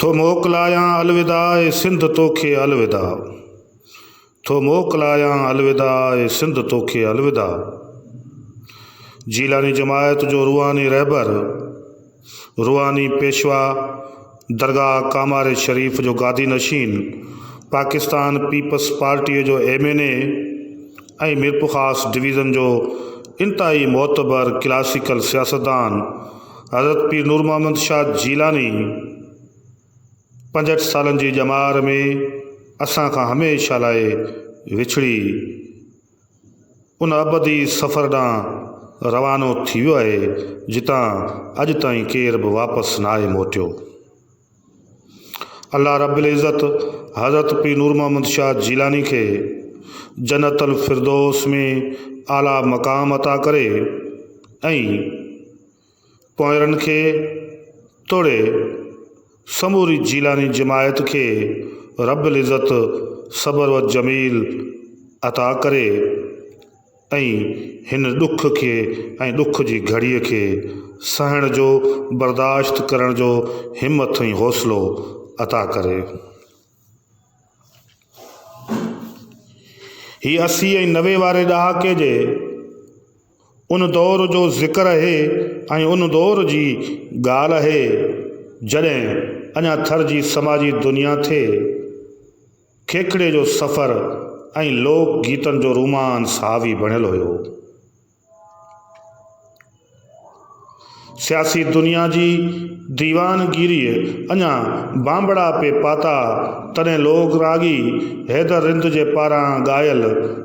थो मोकिलायां अलविदा ए सिंध तोखे अलविदा, थो मोकिलायां अलविदा ए सिंध तोखे अलविदा। जीलानी जमायत जो रूहानी रहबर, रूहानी पेशवा दरगाह कामार शरीफ़ जो गादी नशीन, पाकिस्तान पीपल्स पार्टीअ जो MNA ऐं मीरपुर डिवीज़न जो इंतहाई मोतबर क्लासिकल सियासतदान हज़रत पीर नूर मोहम्मद शाह जीलानी 65 सालनि जी ॼमार में असां खां हमेशह लाइ विछड़ी उन अबदी सफ़र ॾांहुं रवानो थी वियो आहे जितां अॼु ताईं केर बि वापसि न आहे मोटियो। अल्लाह रब्बुल इज़्ज़त हज़रत पीर नूर मोहम्मद शाह जीलानी खे जन्नतुल फिरदौस में आला मक़ाम अता करे ऐं पोयरनि खे तोड़े समूरी जीलानी जमायत खे रब्बुल इज़्ज़त सबर व जमील अता करे ऐं हिन ॾुख खे ऐं ॾुख जी घड़ीअ खे सहण जो, बर्दाश्त करण जो हिम्मत ऐं हौसलो अता करे। ही 80 ऐं 90 वारे ॾहाके जे उन दौर जो ज़िक्र आहे ऐं उन दौर जी ॻाल्हि आहे जॾहिं अञा थर जी समाजी दुनिया ते खेखड़े जो सफ़र ऐं लोक गीतनि जो रोमांस हावी बणियल हुयो। सियासी दुनिया जी दीवानगिरीअ अञा बांबड़ा पे पाता तॾहिं लोक रागी हैदर रिंद जे पारां ॻायल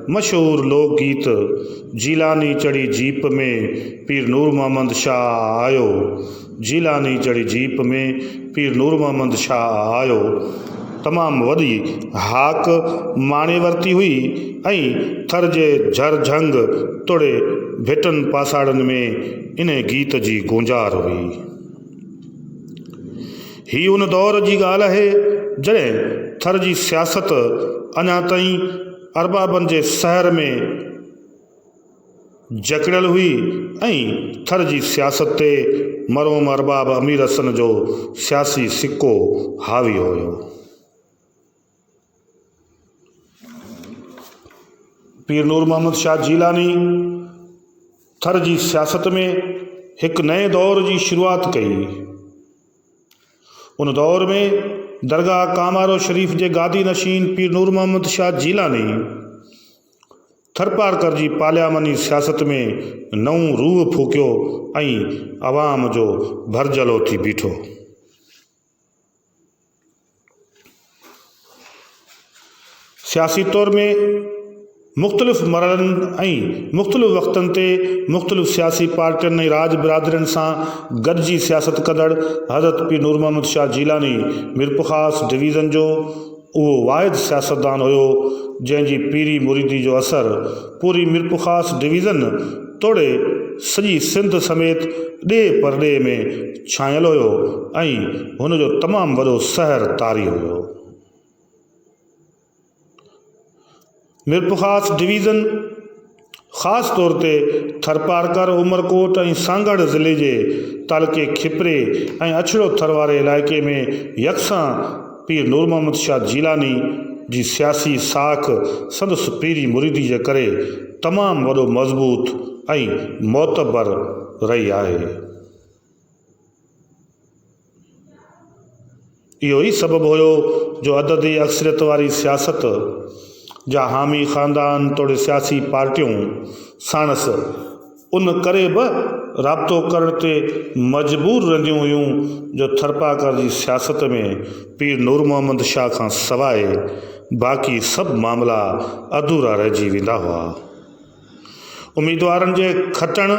मशहूर लोकगीत जीलानी चढ़ी जीप में पीर नूर मोहम्मद शाह आयो, जीलानी चढ़ी जीप में पीर नूर मोहम्मद शाह आयो तमामु वॾी हाक माणे वरिती हुई ऐं थर जे झरझंग तोड़े भिटनि पासाड़नि में इन गीत जी गूंजार हुई। ही उन दौर जी ॻाल्हि आहे जॾहिं थर जी सियासत अञा ताईं अरबाबनि जे सहर में जकड़ियल हुई ऐं थर जी सियासत ते मरोम अरबाब अमीर हसन जो सियासी सिक्को हावी हुयो। पीर नूर मोहम्मद शाह जीलानी थर जी सियासत में हिकु नए दौर जी शुरूआत कई। उन दौर में दरगाह कामारो शरीफ़ जे गादी नशीन पीर नूर मोहम्मद शाह जीलानी थरपारकर जी पालियामानी सियासत में नऊं रूह फूकियो ऐं अवाम जो भरजलो थी बीठो। सियासी तौर में मुख़्तलिफ़ मरहलनि ऐं मुख़्तलिफ़ वक़्तनि ते मुख़्तलिफ़ सियासी पार्टियुनि ऐं राज बिरादरियुनि सां गॾिजी सियासत कंदड़ हज़रत पीर नूर मोहम्मद शाह जीलानी मीरपुर डिवीज़न जो उहो वाहिद सियासतदान हुयो जंहिंजी पीरी मुरीदी जो असरु पूरी मीरपुर डिवीज़न तोड़े सॼी सिंध समेत ॾे परॾे में छायल हुयो ऐं हुनजो तमामु वॾो सहर तारी हुयो। मीरपुर डिवीज़न ख़ासि तौर ते थरपारकर, उमरकोट ऐं सांगड़ ज़िले जे तालुके खिपरे ऐं अछड़ो थर वारे इलाइक़े में यकसां पीर नूर मोहम्मद शाह जीलानी जी सियासी साख संदसि पीरी मुरीदी जे करे तमामु वॾो मज़बूत ऐं मोतबर रही आहे। इहो ई सबबु हुयो जो अददी अक्सरियत वारी सियासत जा हामी ख़ानदान तोड़े सियासी पार्टियूं साणस उन करे बि राब्तो करण ते मजबूर रहंदियूं हुयूं जो थरपारकर जी सियासत में पीर नूर मोहम्मद शाह खां सवाइ बाक़ी सभु मामला अधूरा रहिजी वेंदा हुआ। उम्मीदवारनि जे खटण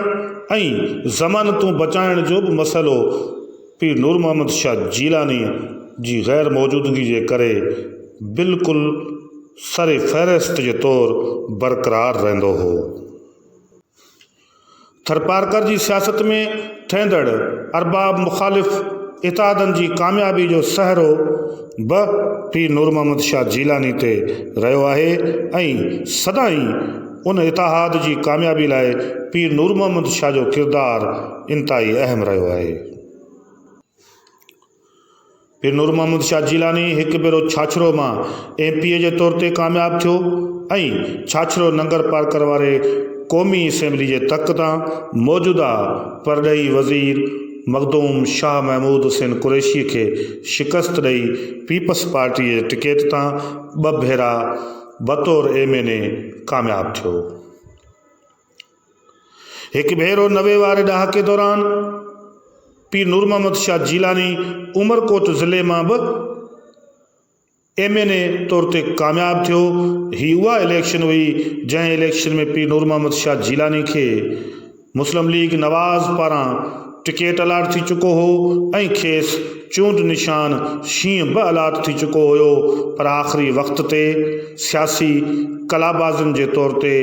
ऐं ज़मानतूं बचाइण जो बि मसइलो पीर नूर मोहम्मद शाह जीलानी जी ग़ैर मौजूदगी जे करे बिल्कुलु सरे फ़हरिस्त जे तौर बरक़रार रहंदो हो। थरपारकर जी सियासत में ठहंदड़ अरबाब मुख़ालिफ़ इतादनि जी कामयाबी जो सहरो बि पीर नूर मोहम्मद शाह जीलानी ते रहियो आहे ऐं सदाईं उन इतिहाद जी कामयाबी लाइ पीर नूर मोहम्मद शाह जो किरदारु इंतहाई अहम रहियो आहे। पीर नूर मोहम्मद शाह जीलानी हिकु भेरो छाछरो मां MP जे तौर ते कामयाबु थियो ऐं छाछरो नंगर पार्कर वारे क़ौमी असेंबली जे तख़्त तां मौजूदा परॾेही वज़ीर मखदूम शाह महमूद हुसैन कुरैशी खे शिकस्त ॾेई पीपल्स पार्टी जे टिकट तां 2 भेरा बतौर MNA कामयाबु थियो। हिकु भेरो 90 वारे ॾहाके दौरान पीर नूर मोहम्मद शाह जीलानी उमरकोट ज़िले मां बि MNA तौर ते कामयाबु थियो। ही उहा इलेक्शन हुई जंहिं इलेक्शन में पीर नूर मोहम्मद शाह जीलानी खे मुस्लिम लीग नवाज़ पारां टिकट अलाट थी चुको हो ऐं खेसि चूंड निशान शींहं बि अलाट थी चुको हुयो, पर आख़िरी वक़्त ते सियासी कलाबाज़नि जे तौर ते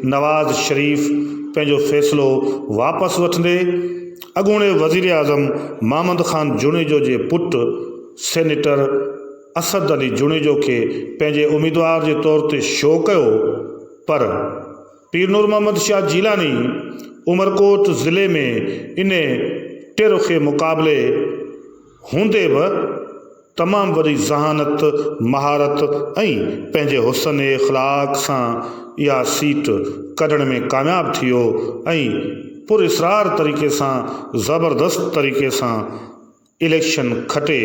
नवाज़ शरीफ़ पंहिंजो फ़ैसिलो वापसि वठंदे अॻूणे वज़ीर आज़म महमद ख़ान जुनेजो जे पुटु सेनेटर असद अली जुनेजो खे पंहिंजे उम्मीदवार जे तौर ते शो कयो, पर पीर नूर मोहम्मद शाह जीलानी उमरकोट ज़िले में इन टिरुखे मुक़ाबले हूंदे बि तमामु वॾी ज़हानत महारत ऐं पंहिंजे हुसन इख़लाक़ सां इहा सीट कढण में कामयाबु थी वियो ऐं पुरइसरार तरीक़े सां ज़बरदस्त तरीक़े सां इलेक्शन खटे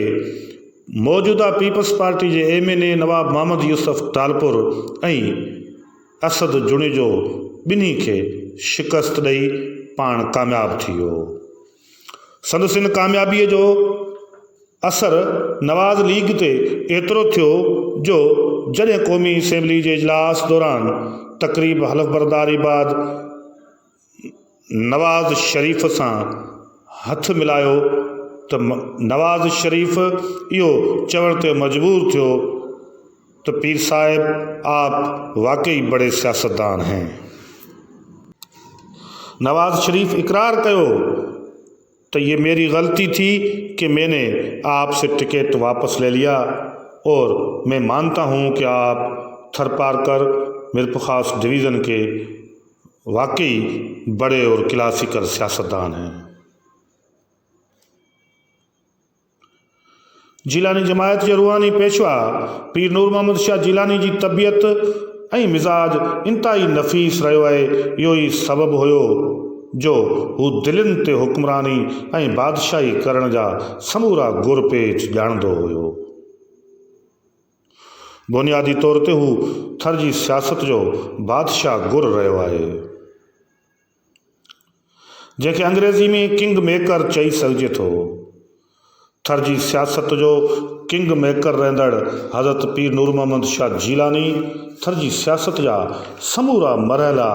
मौजूदा पीपल्स पार्टी जे MNA नवाब मोहम्मद यूसुफ टालपुर ऐं असद जुनेजो ॿिन्ही खे शिकस्त ॾेई पाण कामयाबु थी वियो। संदसि इन कामयाबीअ जो असरु नवाज़ लीग ते एतिरो थियो जो जॾहिं क़ौमी असेंबली जे इजलास दौरान तक़रीब हलफ़ बरदारी बाद नवाज़ शरीफ़ सां हथ मिलायो त नवाज़ शरीफ़ इहो चवण ते मजबूर थियो तो पीर साहब आप वाकई बड़े सियासतदान हैं। नवाज़ शरीफ इकरार कयो तो ये मेरी गलती थी कि मैंने आपसे टिकट वापस ले लिया और मैं मानता हूँ कि आप थरपारकर मिरपुखास डिवीज़न के वाकई बड़े और क्लासिकल सियासतदान हैं। जीलानी जमायत जे रूहानी पेशवा पीर नूर मोहम्मद शाह जीलानी जी तबियत ऐं मिज़ाज इंतहाई नफ़ीस रहियो आहे। इहो ई सबबु हुयो जो हू दिलनि ते हुक्मरानी ऐं बादशाही करण जा समूरा गुर पेच ॼाणंदो हुयो। बुनियादी तौर ते हू थर जी सियासत जो बादशाह गुर रहियो आहे, जंहिंखे अंग्रेज़ी में किंग मेकर चई सघिजे थो। थर जी सियासत जो किंग मेकर रहंदड़ हज़रत पीर नूर मोहम्मद शाह जीलानी थर जी सियासत जा समूरा मरहला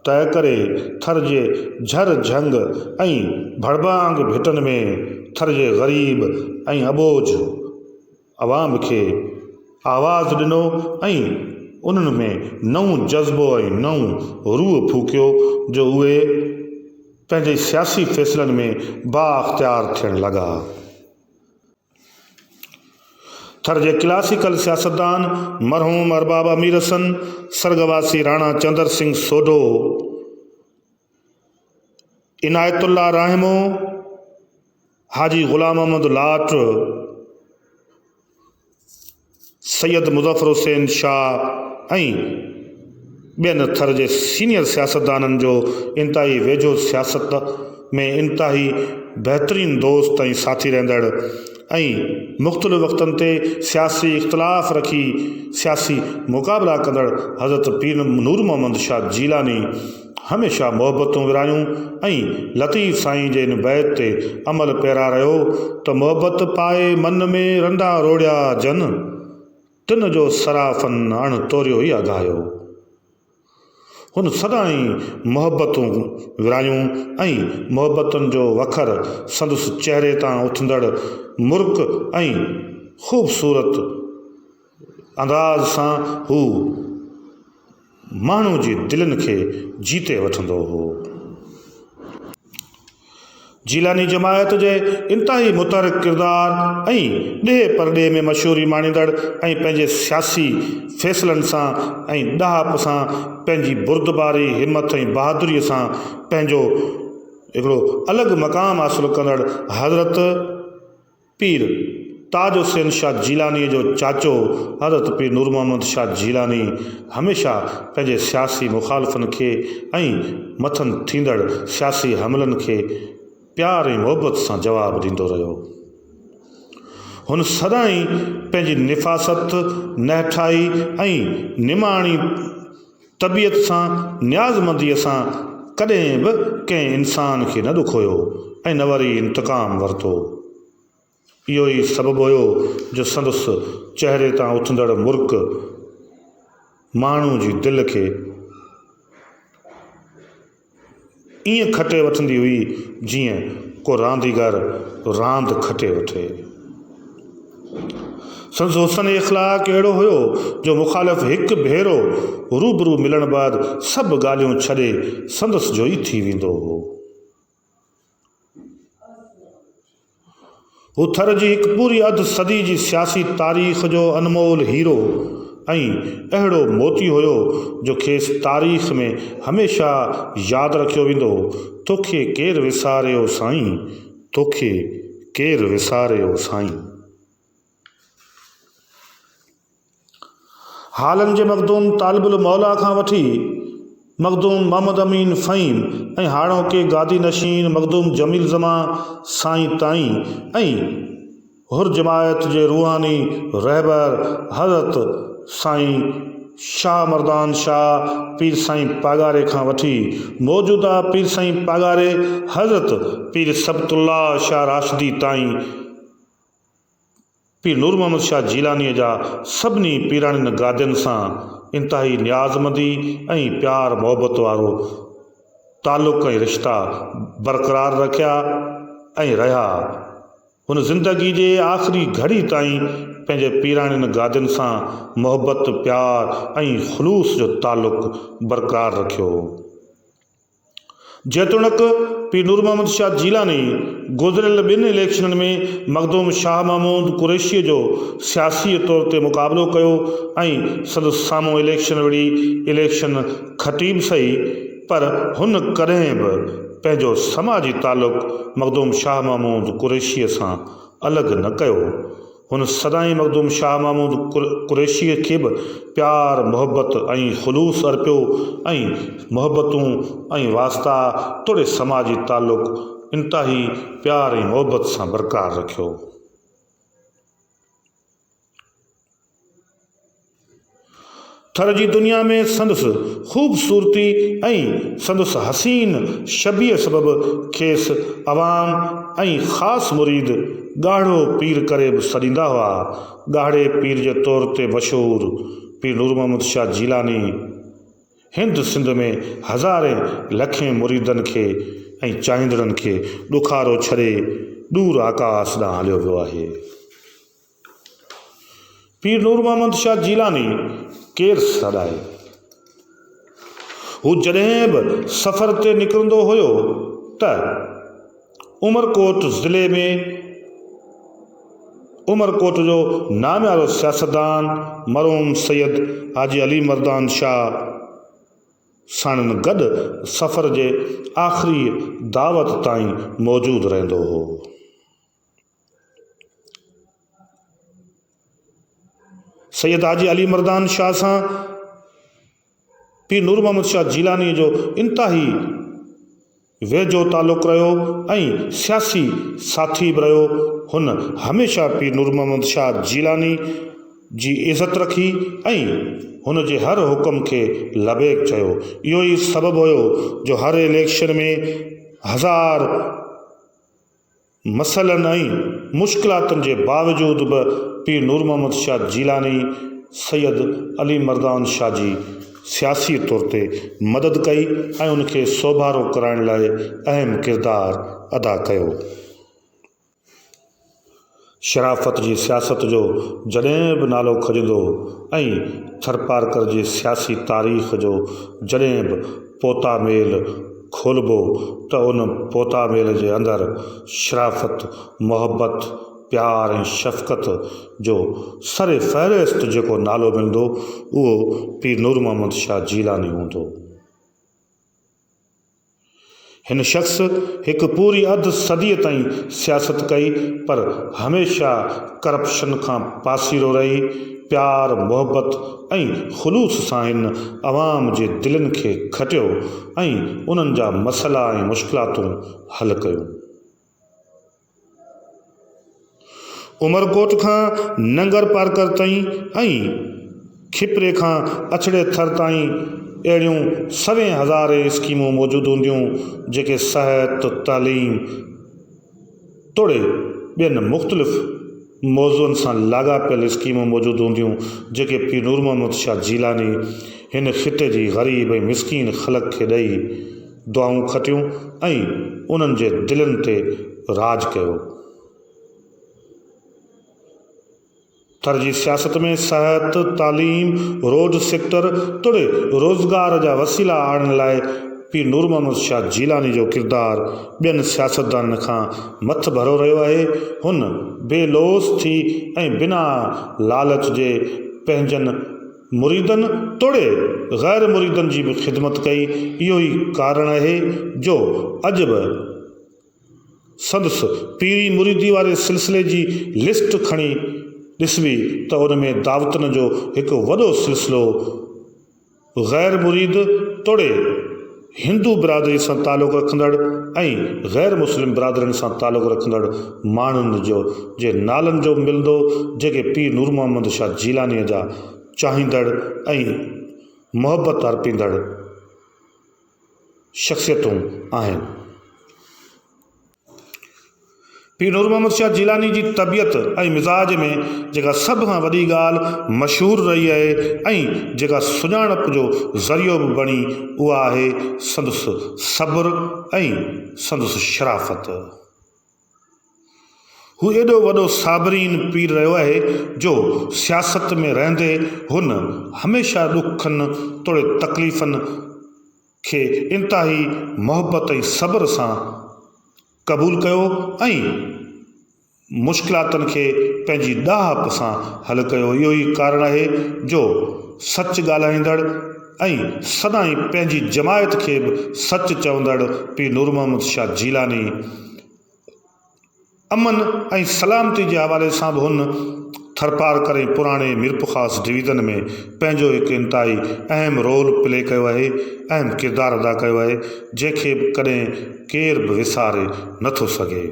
तय करे थर जे झर झंग ऐं भड़बांग भिटनि में थर जे ग़रीब ऐं अबोझ अवाम खे आवाज़ ॾिनो ऐं उन्हनि में नओं जज़्बो ऐं नओं रूह फूकियो जो उहे पंहिंजे सियासी फ़ैसिलनि में बाअख्तियार थियण लॻा। थर जे क्लासिकल सियासतदान मरहूम अरबाब अमीर हसन, सरगवासी राणा चंदर सिंह सोढो, इनायतुल्ला रहमो, हाजी ग़ुलाम अहमद लाट, सैयद मुज़फ़र हुसैन शाह ऐं ॿियनि थर जे सीनियर सियासतदाननि जो इंतहाई वेझो सियासत में इंतहाई बहितरीन दोस्त ऐं साथी रहंदड़ ऐं मुख़्तलिफ़ वक़्तनि ते सियासी इख़्तिलाफ़ रखी सियासी मुक़ाबला कंदड़ हज़रत पीर नूर मोहम्मद शाह जीलानी हमेशा मोहबतूं विरायूं ऐं लतीफ़ साईं जे इन बैत ते अमल पैरा रहियो त मोहबत पाए मन में रंडा रोड़िया जन, तिन जो सराफ़न अण तोरियो ई अघायो। हुन सदाई मोहबतूं विरायूं ऐं मोहबतुनि जो वखर संदसि चहिरे तां उथंदड़ मुर्क ऐं ख़ूबसूरत अंदाज़ सां हू माण्हू जी दिलनि खे जीते वठंदो हो। जीलानी जमायत जे इंतहाई मुतहरिक किरदार ऐं ॾे परॾे में मशहूरी माणींदड़ ऐं पंहिंजे सियासी फ़ैसिलनि सां ऐं ॾहाप सां पंहिंजी बुर्दबारी हिम्मत ऐं बहादुरीअ सां पंहिंजो हिकिड़ो अलॻि मक़ाम हासिलु कंदड़ हज़रत पीर ताज हुसैन शाह जीलानी जो चाचो हज़रत पीर नूर मोहम्मद शाह जीलानी हमेशा पंहिंजे सियासी मुखालफ़नि खे ऐं मथनि थींदड़ सियासी हमलनि खे प्यार ऐं मुहबत सां जवाबु ॾींदो रहियो। हुन सदाई पंहिंजी निफ़ासत, नहठाई ऐं निमाणी तबियत सां, न्याज़मंदीअ सां कॾहिं बि कंहिं इंसान खे न ॾुखोयो ऐं न वरी इंतक़ाम वरितो। इहो ई सबबु हुयो जो संदसि चहिरे तां उथंदड़ मुर्क माण्हू जी दिलि खे ईअं खटे वठंदी हुई जीअं को रांदीगर रांदि खटे वठे। संदसि हुस्न इख़्लाक़ अहिड़ो हुयो जो मुख़ालिफ़ हिकु भेरो रूबरू मिलण बाद सभु ॻाल्हियूं छॾे संदसि जो ई थी वेंदो हो। हू थर जी हिकु पूरी अधु सदी जी सियासी तारीख़ जो अनमोल हीरो ऐं अहिड़ो मोती हुयो जो खेसि तारीख़ में हमेशह यादि रखियो वेंदो। तोखे केरु विसारियो साईं, तोखे केरु विसारियो साईं। हालनि जे मखदूम तालिबुल मौला खां वठी मखदूम मोहम्मद अमीन फ़हीम ऐं हाणोके गादी नशीन मखदूम जमील ज़मा साईं ताईं ऐं हुर जमायत जे रूहानी रहबर हज़रत साईं शाह मर्दान शाह पीर साईं पागारे खां वठी मौजूदा पीर साईं पागारे हज़रत पीर सबतुल्ला शाह राशिदी ताईं पीर नूर मोहम्मद शाह जीलानीअ जा सभिनी पीराणियुनि गादियुनि सां इंतिहाई न्याज़मंदी ऐं प्यार मुहबत वारो तालुक़ ऐं रिश्ता बरक़रार रखिया ऐं रहिया। हुन ज़िंदगी जे आख़िरी घड़ी ताईं पंहिंजे पीराणियुनि गादियुनि सां मुहबत, प्यार ऐं ख़ुलूस जो तालुक़ बरक़रार रखियो। जेतोणीकि पीर नूर मोहम्मद शाह जीलानी गुज़िरियल ॿिनि इलेक्शननि में मखदूम शाह महमूद कुरैशीअ जो सियासी तौर ते मुक़ाबिलो कयो ऐं संदसि साम्हूं इलेक्शन विड़ी इलेक्शन खटी बि सही, पर हुन कॾहिं बि पंहिंजो समाजी तालुक़ मखदूम शाह महमूद कुरैशीअ सां अलॻि न कयो। हुन सदाई मखदूम शाह महमूद कुरैशीअ खे बि प्यार, मुहबत ऐं ख़ुलूस अर्पियो ऐं मुहबतूं ऐं वास्ता तोड़े समाजी तालुक़ इंतिहाई प्यार ऐं मुहबत सां बरक़रार रखियो। थर जी दुनिया में संदसि ख़ूबसूरती ऐं संदसि हसीन शबीह सबबि खेसि अवाम ऐं ख़ासि मुरीद ॻाढ़ो पीर करे बि सॾींदा हुआ। ॻाढ़े पीर जे तौर ते मशहूरु पीर नूर मोहम्मद शाह जीलानी हिंद सिंध में हज़ारे लखें मुरीदनि खे ऐं चाहींदड़नि खे ॾुखारो छॾे दूर आकाश ॾांहुं हलियो वियो आहे। पीर नूर मोहम्मद शाह जीलानी केरु सॾाए। हू जॾहिं बि सफ़र ते निकिरंदो हुयो त उमरकोट ज़िले में उमरकोट जो नामियारो सियासतदान मरहूम सैयद हाजी अली मर्दान शाह साणनि गॾु सफ़र जे आख़िरी दावत ताईं मौजूदु रहंदो हो। सैयद हाजी अली मर्दान शाह सां पीर नूर मोहम्मद शाह जीलानी जो इंतिहाई वेझो तालुक़ रहियो ऐं सियासी साथी बि रहियो। हुन हमेशह पीर नूर मोहम्मद शाह जीलानी जी इज़त रखी ऐं हुन जे हर हुकुम खे लबैक चयो। इहो ई सबबु हुयो जो हर इलेक्शन में हज़ार मसइलनि ऐं मुश्किलातुनि जे बावजूदि बि पीर नूर मोहम्मद शाह जीलानी सैयद अली मर्दान शाह जी सियासी तौर ते मदद कई ऐं उनखे सोभारो कराइण लाइ अहम किरदारु अदा कयो। शराफ़त जी सियासत जो जॾहिं बि नालो खजंदो ऐं थरपारकर जी सियासी तारीख़ जो जॾहिं बि पोता मेल खोलिबो त उन पोता मेल जे अंदरि शराफ़त, मुहबत, प्यार ऐं शफ़क़त जो सरे फ़हरिस्त जेको नालो मिलंदो उहो पीर नूर मोहम्मद शाह जीलानी हूंदो। हिन शख़्स हिकु पूरी अधु सदीअ ताईं सियासत कई, पर हमेशह करप्शन खां पासीरो रही प्यार मोहबत ऐं ख़ुलूस सां हिन अवाम जे दिलनि खे खटियो ऐं उन्हनि जा मसइला ऐं मुश्किलातूं हल कयूं। उमरकोट खां नंगर पार्कर ताईं ऐं खिपरे खां अछड़े थर ताईं अहिड़ियूं 100,000 स्कीमूं मौजूदु हूंदियूं जेके सिहत, तालीम तोड़े ॿियनि मुख़्तलिफ़ मौज़ुअनि सां लाॻापियल स्कीमूं मौजूदु हूंदियूं जेके पीर नूर मोहम्मद शाह जीलानी हिन ख़िते जी ग़रीब ऐं मिसकीन ख़लक़ खे ॾेई दुआऊं खटियूं ऐं उन्हनि जे दिलनि ते राज कयो। थर जी सियासत में सिहत, तालीम, रोड सेक्टर तोड़े रोज़गार जा वसीला आणण लाइ पीर नूर मोहम्मद शाह जीलानी जो किरदारु ॿियनि सियासतदाननि खां मथ भरो रहियो आहे। हुन बेलोस थी ऐं बिना लालच जे पंहिंजनि मुरीदनि तोड़े ग़ैर मुरीदनि जी बि ख़िदमत कई। इहो ई कारण आहे जो अॼु बि संदसि पीरी मुरीदी वारे सिलसिले जी लिस्ट खणी ॾिसबी त उन में दावतनि जो हिकु वॾो सिलसिलो ग़ैर मुरीद तोड़े हिंदू बिरादरी सां तालुक़ु रखंदड़ ऐं ग़ैर मुस्लिम बिरादरियुनि सां तालुक़ु रखंदड़ माण्हुनि जे नालनि जो मिलंदो जेके पीर नूर मोहम्मद शाह जीलानीअ जा चाहींदड़ ऐं मोहबत अर्पींदड़ शख़्सियतूं आहिनि। पीर नूर मोहम्मद शाह जीलानी जी तबियत ऐं मिज़ाज में जेका सभ खां वॾी ॻाल्हि मशहूरु रही आहे ऐं जेका सुञाणप जो ज़रियो बि बणी उहा आहे संदसि सब्र ऐं संदसि शराफ़त। हू एॾो वॾो साबरीन पीर रहियो आहे जो सियासत में रहंदे हुन हमेशह ॾुखनि तोड़े तकलीफ़नि खे इंतिहाई मोहबत ऐं सब्र सां क़बूल कयो ऐं मुश्किलातुनि खे पंहिंजी ॾाहप सां हल कयो। इहो ई कारण आहे जो सच ॻाल्हाईंदड़ ऐं सदाईं पंहिंजी जमायत खे बि सच चवंदड़ पीर नूर मोहम्मद शाह जीलानी अमन ऐं सलामती जे हवाले सां बि हुन थरपारकर ऐं पुराणे मीरपुखास डिवीज़न में पंहिंजो हिकु इंतिहाई अहम रोल प्ले कयो आहे, अहम किरदारु अदा कयो आहे जंहिंखे बि कॾहिं केर बि विसारे नथो सघे।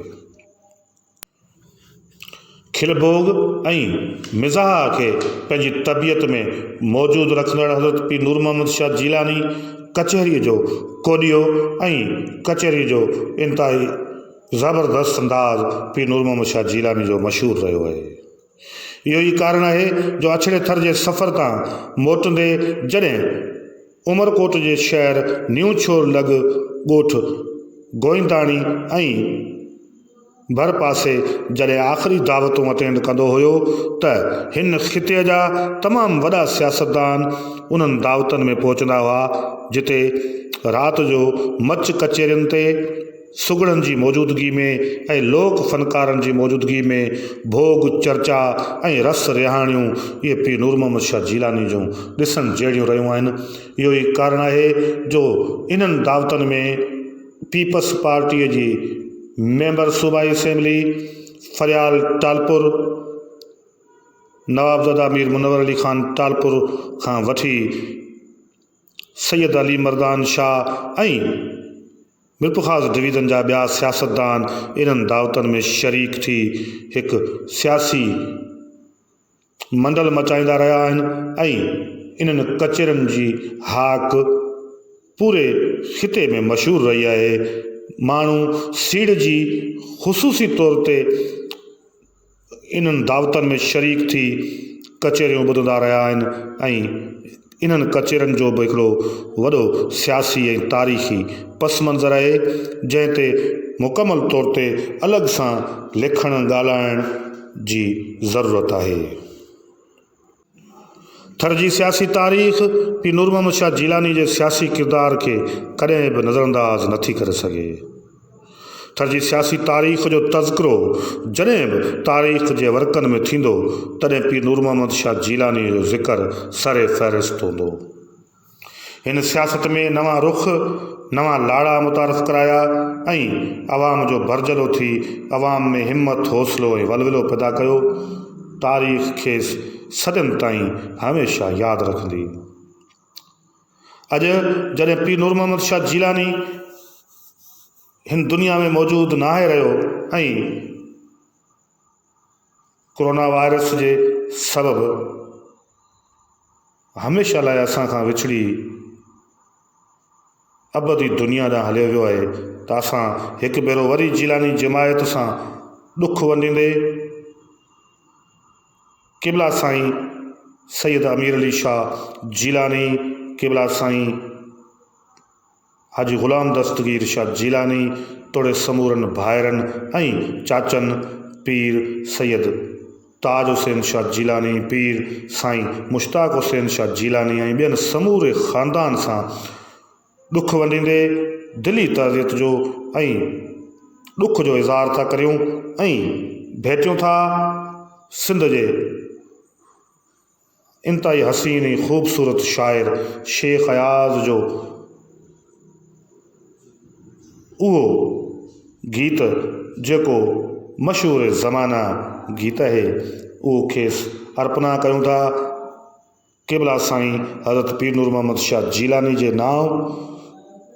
खिलभोग ऐं मिज़ाह खे पंहिंजी तबियत में मौजूदु रखंदड़ हज़रत पीर नूर मोहम्मद शाह जीलानी कचहरीअ जो कोडियो ऐं कचहरीअ जो इंतिहाई ज़बरदस्त अंदाज़ पीर नूर मोहम्मद शाह जीलानी जो मशहूरु रहियो आहे। इहो ई कारण आहे जो अछड़े थर जे सफ़र तां मोटंदे जॾहिं उमरकोट जे शहर न्यू छोर लॻ ॻोठ गोईंदाणी ऐं भर पासे जॾहिं आख़िरी दावतूं अटेंड कंदो हुयो त हिन ख़िते जा तमामु वॾा सियासतदान उन्हनि दावतनि में पहुचंदा हुआ जिते राति जो मच कचेरियुनि ते सुगड़नि जी मौजूदगी में ऐं लोक फ़नकारनि जी मौजूदगी में भोग चर्चा ऐं रस रिहाणियूं इहे पीर नूर मोहम्मद शाह जीलानी जूं ॾिसण जहिड़ियूं रहियूं आहिनि। इहो ई कारण आहे जो इन्हनि दावतनि में पीपल्स पार्टीअ जी मेंबर सूबाई असेंबली फरियाल टालपुर, नवाबज़ादा मीर मुनव्वर अली ख़ान टालपुर खां वठी सैयद अली मर्दान शाह ऐं मीरपुखास डिवीज़न जा ॿिया सियासतदान इन्हनि दावतनि में शरीक थी हिकु सियासी मंडल मचाईंदा रहिया आहिनि ऐं इन्हनि कचेरियुनि जी हाक पूरे ख़िते में मशहूरु रही आहे। माण्हू सीड़ जी ख़ुसूसी तौर ते इन्हनि दावतनि में शरीक थी कचेरियूं ॿुधंदा रहिया आहिनि ऐं इन्हनि कचेरियुनि जो बि हिकिड़ो वॾो सियासी ऐं तारीख़ी पस मंज़र आहे जंहिं ते मुकमल तौर ते अलॻि सां लिखणु ॻाल्हाइण जी ज़रूरत आहे। थर जी सियासी तारीख़ पीर नूर मोहम्मद शाह जीलानी जे सियासी किरदार खे कॾहिं बि नज़रअंदाज़ नथी करे सघे। थर जी सियासी तारीख़ जो तज़किरो जॾहिं बि तारीख़ जे वर्कनि में थींदो तॾहिं पीर नूर मोहम्मद शाह जीलानी जो ज़िक्र सरे फ़हरिस्त हूंदो। हिन सियासत में नवां रुख नवां लाड़ा मुतारफ़ कराया ऐं अवाम जो भरजलो थी अवाम में हिम्मत हौसलो ऐं वलवलो पैदा कयो। तारीख़ खेसि सदियुनि ताईं हमेशह यादि रखंदी। अॼु जॾहिं पीर नूर मोहम्मद शाह जीलानी हिन दुनिया में मौजूदु नाहे रहियो ऐं कोरोना वायरस जे सबबु हमेशह लाइ असां खां विछड़ी अबदी दुनिया ॾांहुं हलियो वियो आहे, त असां हिकु भेरो वरी जीलानी जमायत सां ॾुखु वंडींदे क़िबला साईं सैयद अमीर अली शाह जीलानी, क़िबला साईं हाजी ग़ुलाम दस्तगीर शाह जीलानी तोड़े समूरनि भाइरनि ऐं चाचनि पीर सैयद ताज हुसैन शाह जीलानी, पीर साईं मुश्ताक हुसैन शाह जीलानी ऐं ॿियनि समूरे ख़ानदान सां ॾुखु वंडींदे दिली ताज़ियत जो ऐं ॾुख जो इज़हार था करियूं ऐं भेटियूं था सिंध जे इंतहाई हसीन ऐं ख़ूबसूरत शाइर शेख अयाज़ जो उहो गीत जेको मशहूर ज़माना गीत आहे उहो खेसि अर्पणा कयूं था क़िबला साईं हज़रत पीर नूर मोहम्मद शाह जीलानी जे नाव,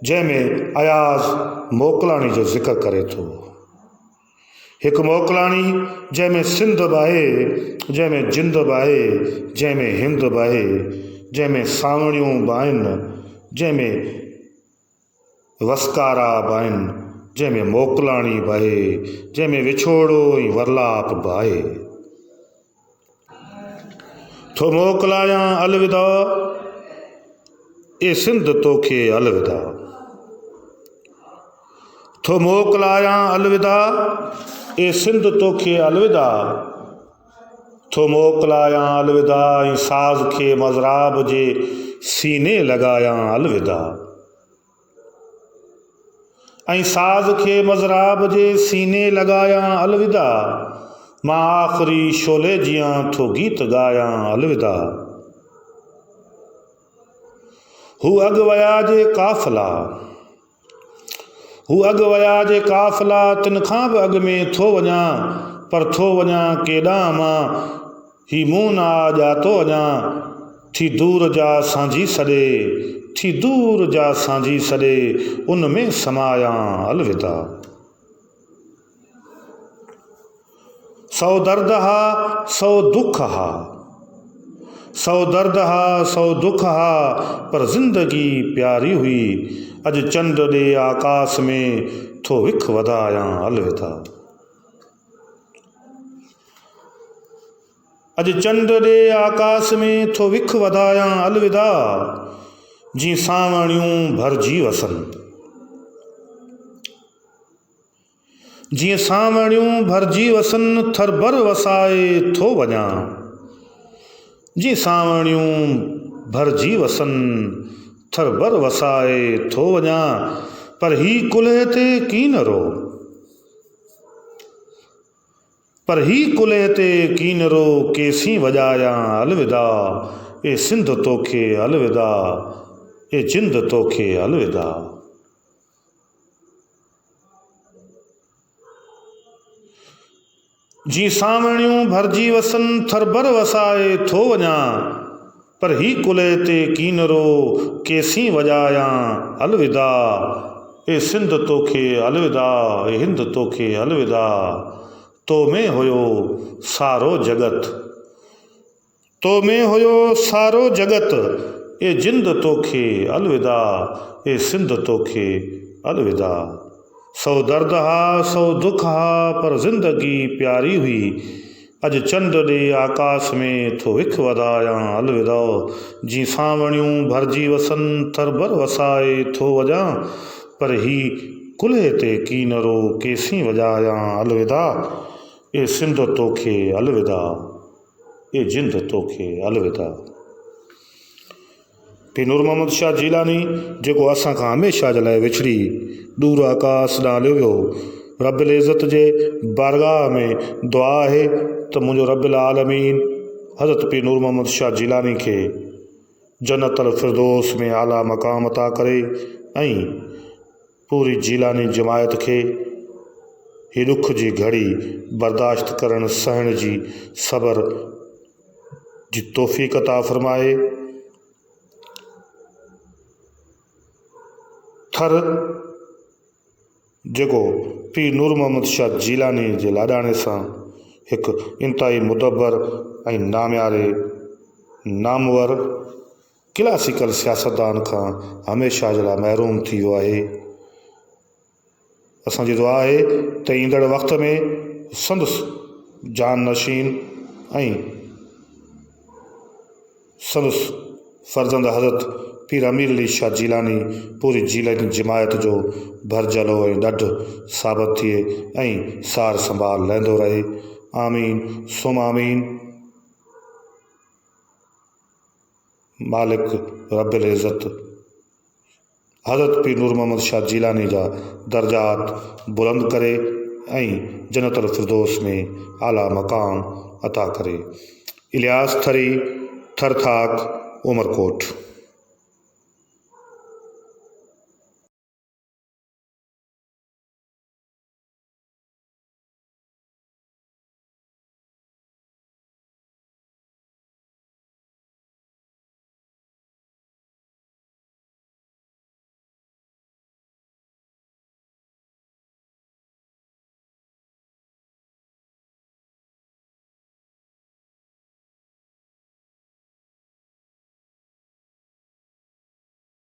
जंहिंमें अयाज़ मोकलाणी जो ज़िक्र करे थो। हिकु मोकलाणी जंहिंमें सिंध बि आहे, जंहिंमें जिंद बि आहे, जंहिंमें हिंद बि आहे, जंहिंमें सावणियूं बि आहिनि, जंहिंमें वसकारा बि आहिनि, जंहिंमें मोकलाणी बि आहे, जंहिंमें विछोड़ो ऐं वरलाप बि आहे। थो मोकलायां अलविदा ए सिंध तोखे अलविदा, थो मोकलायां अलविदा ए सिंध तोखे अलविदा, थो मोकलायां अलविदा ऐं साज़ खे मज़राब जे सीने लॻायां अलविदा, ऐं साज़ खे मज़राब जे सीने लॻायां अलविदा, मां आख़िरी शोले जियां थो गीत ॻायां अलविदा। हू अॻु वया जे काफ़िला, हू अॻु वया जे काफ़िला, तिन खां बि अॻु में थो वञा, पर थो वञा केॾां मां, ही मूं न ॼातो वञा, थी दूर जा सांझी सॾे, थी दूर जा सांझी सॾे, उन में समायां अलविदा। सौ दर्द हा सौ दुख हा, सौ दर्द हा सौ दुख हा, पर ज़िंदगी प्यारी हुई, अॼु चंड ॾे आकाश में थो विख वधायां अलविदा। अॼु चंड ॾे आकाश में थो विख वधायां अलविदा, जीअं सावणियूं भरिजी वसनि, जीअं सावणियूं भरिजी वसनि, थरबर वसाए थो वञा, जीअं सावणियूं भरिजी वसनि, थरबर वसाए थो वञा, पर ही कुल्हे ते कीनरो, पर ही कुल्हे ते कीनरो, केसीं वॼायां अलविदा, ए सिंध तोखे अलविदा, ए जिंद तोखे अलविदा। जी सावणियूं भरिजी वसनि, थरबर वसाए थो वञा, पर ही कुल्हे ते कीनरो, केसीं वॼायां अलविदा, ए सिंध तोखे अलविदा, ए हिंद तोखे अलविदा। तो में हुयो सारो जगत, तो में हुयो सारो जगत, ए जिंद तोखे अलविदा, ए सिंध तोखे अलविदा। सौ दर्द हा सौ दुख हा, पर ज़िंदगी प्यारी हुई, अॼु चंड ॾे आकाश में थो विख वधायां अलविदा, जीअं सावणियूं भरिजी वसनि, थरबर वसाए थो वञा, पर ही कुल्हे ते कीनरो, केसीं वॼायां अलविदा, ए सिंध तोखे अलविदा, ए जिंद तोखे अलविदा। पीर नूर मोहम्मद शाह जीलानी जेको असां खां हमेशह जे लाइ विछड़ी दूर आकाश ॾांहुं हलियो वियो, रब्बिल इज़्ज़त जे बारगाह में दुआ आहे त मुंहिंजो रब्बिल आलमीन हज़रत पीर नूर मोहम्मद शाह जीलानी खे जन्नतल फिरदौस में आला मक़ाम अता करे ऐं पूरी जीलानी जमायत खे ही ॾुख जी घड़ी बर्दाश्त करण सहण जी सब्र जी तौफ़ीक़ अता फ़रमाए। थर जेको पीर नूर मोहम्मद शाह जीलानी जे लाॾाणे सां हिकु इंतहाई मुदब्बर ऐं नाम्यारे नामवर क्लासिकल सियासतदान खां हमेशह जे लाइ महरूम थी वियो आहे। असांजी दुआ आहे त ईंदड़ वक़्त में संदसि जान नशीन ऐं संदसि फ़र्ज़ंद हज़रत पीर अमीर अली शाह जीलानी पूरी जीलानी जमायत जो भरजलो ऐं ॾढ साबित थिए ऐं सार संभाल लहंदो रहे। आमीन सुम आमीन। मालिक रब्बिल इज़्ज़त हज़रत पीर नूर मोहम्मद शाह जीलानी जा दर्जात बुलंद करे ऐं जन्नतुल फिरदौस में आला मक़ाम अता करे। इलियास थरी, थरथाक, उमरकोट।